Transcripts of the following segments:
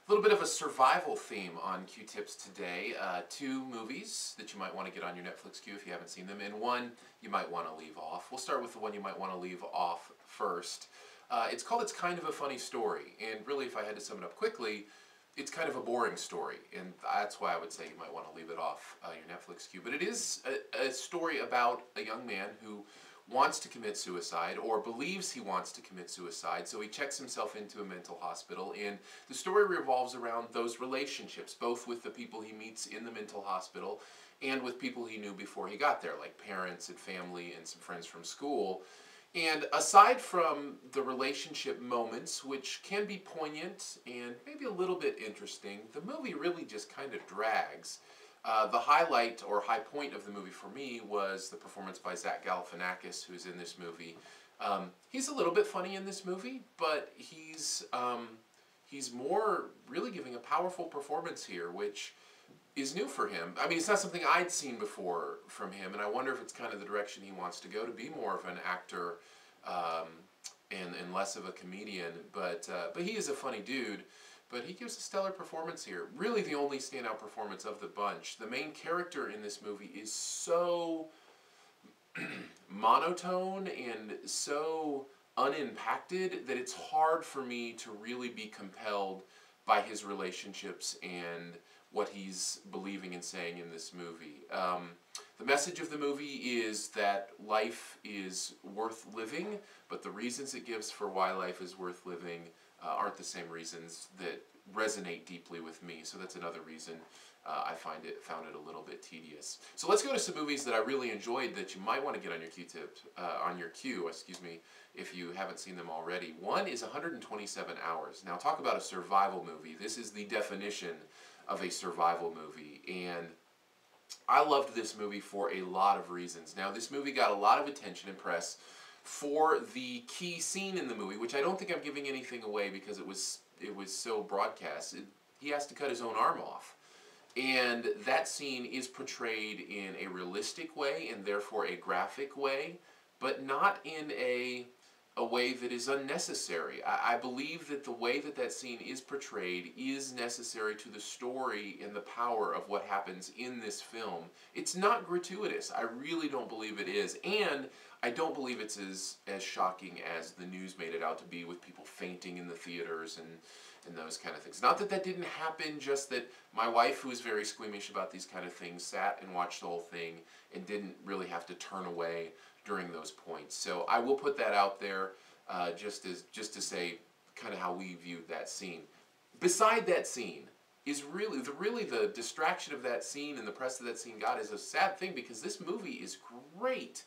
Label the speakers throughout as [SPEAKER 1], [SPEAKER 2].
[SPEAKER 1] A little bit of a survival theme on Q-Tips today. Two movies that you might want to get on your Netflix queue if you haven't seen them, and one you might want to leave off. We'll start with the one you might want to leave off first. It's called It's Kind of a Funny Story, and really if I had to sum it up quickly, it's kind of a boring story, and that's why I would say you might want to leave it off your Netflix queue. But it is a story about a young man who wants to commit suicide, or believes he wants to commit suicide, so he checks himself into a mental hospital, and the story revolves around those relationships, both with the people he meets in the mental hospital and with people he knew before he got there, like parents and family and some friends from school. And aside from the relationship moments, which can be poignant and maybe a little bit interesting, the movie really just kind of drags. The highlight or high point of the movie for me was the performance by Zach Galifianakis, who's in this movie. He's a little bit funny in this movie, but he's more really giving a powerful performance here, which is new for him. I mean, it's not something I'd seen before from him, and I wonder if it's kind of the direction he wants to go, to be more of an actor and less of a comedian. But he is a funny dude. But he gives a stellar performance here. Really the only standout performance of the bunch. The main character in this movie is so monotone and so unimpacted that it's hard for me to really be compelled by his relationships and what he's believing and saying in this movie. The message of the movie is that life is worth living, but the reasons it gives for why life is worth living aren't the same reasons that resonate deeply with me. So that's another reason I found it a little bit tedious. So let's go to some movies that I really enjoyed that you might want to get on your queue, if you haven't seen them already. One is 127 Hours. Now talk about a survival movie. This is the definition of a survival movie, and I loved this movie for a lot of reasons. Now this movie got a lot of attention and press for the key scene in the movie, which I don't think I'm giving anything away because it was so broadcast. He has to cut his own arm off. And that scene is portrayed in a realistic way and therefore a graphic way, but not in a way that is unnecessary. I believe that the way that scene is portrayed is necessary to the story and the power of what happens in this film. It's not gratuitous. I really don't believe it is. And I don't believe it's as shocking as the news made it out to be, with people fainting in the theaters and those kind of things. Not that that didn't happen, just that my wife, who is very squeamish about these kind of things, sat and watched the whole thing and didn't really have to turn away during those points. So I will put that out there just to say kind of how we viewed that scene. Beside that scene is really the distraction of that scene and the press that scene got is a sad thing, because this movie is great.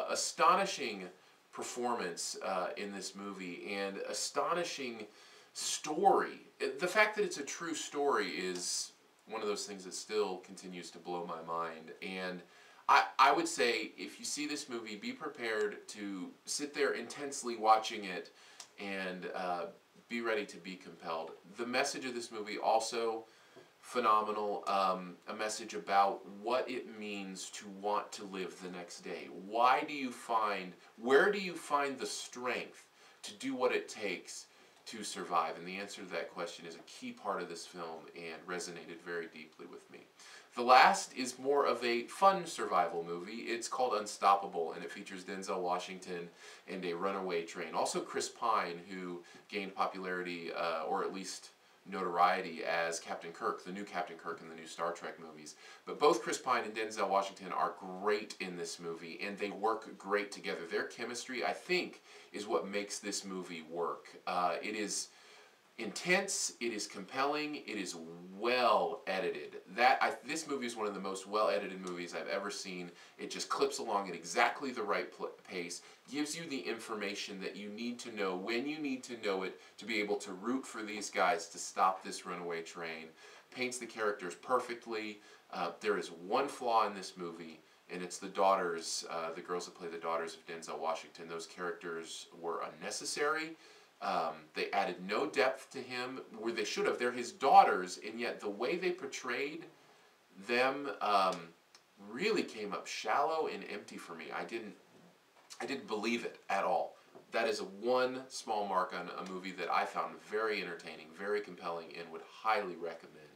[SPEAKER 1] Astonishing performance in this movie, and astonishing story. The fact that it's a true story is one of those things that still continues to blow my mind. And I would say, if you see this movie, be prepared to sit there intensely watching it and be ready to be compelled. The message of this movie also phenomenal. A message about what it means to want to live the next day. Where do you find the strength to do what it takes to survive? And the answer to that question is a key part of this film and resonated very deeply with me. The last is more of a fun survival movie. It's called Unstoppable, and it features Denzel Washington and a runaway train. Also Chris Pine, who gained popularity, or at least notoriety, as Captain Kirk, the new Captain Kirk in the new Star Trek movies. But both Chris Pine and Denzel Washington are great in this movie, and they work great together. Their chemistry, I think, is what makes this movie work. It is intense, it is compelling, it is well edited. This movie is one of the most well edited movies I've ever seen. It just clips along at exactly the right pace, gives you the information that you need to know when you need to know it to be able to root for these guys to stop this runaway train, paints the characters perfectly. There is one flaw in this movie, and it's the daughters, the girls that play the daughters of Denzel Washington. Those characters were unnecessary. They added no depth to him where they should have. They're his daughters, and yet the way they portrayed them really came up shallow and empty for me. I didn't believe it at all. that is one small mark on a movie that I found very entertaining, very compelling, and would highly recommend.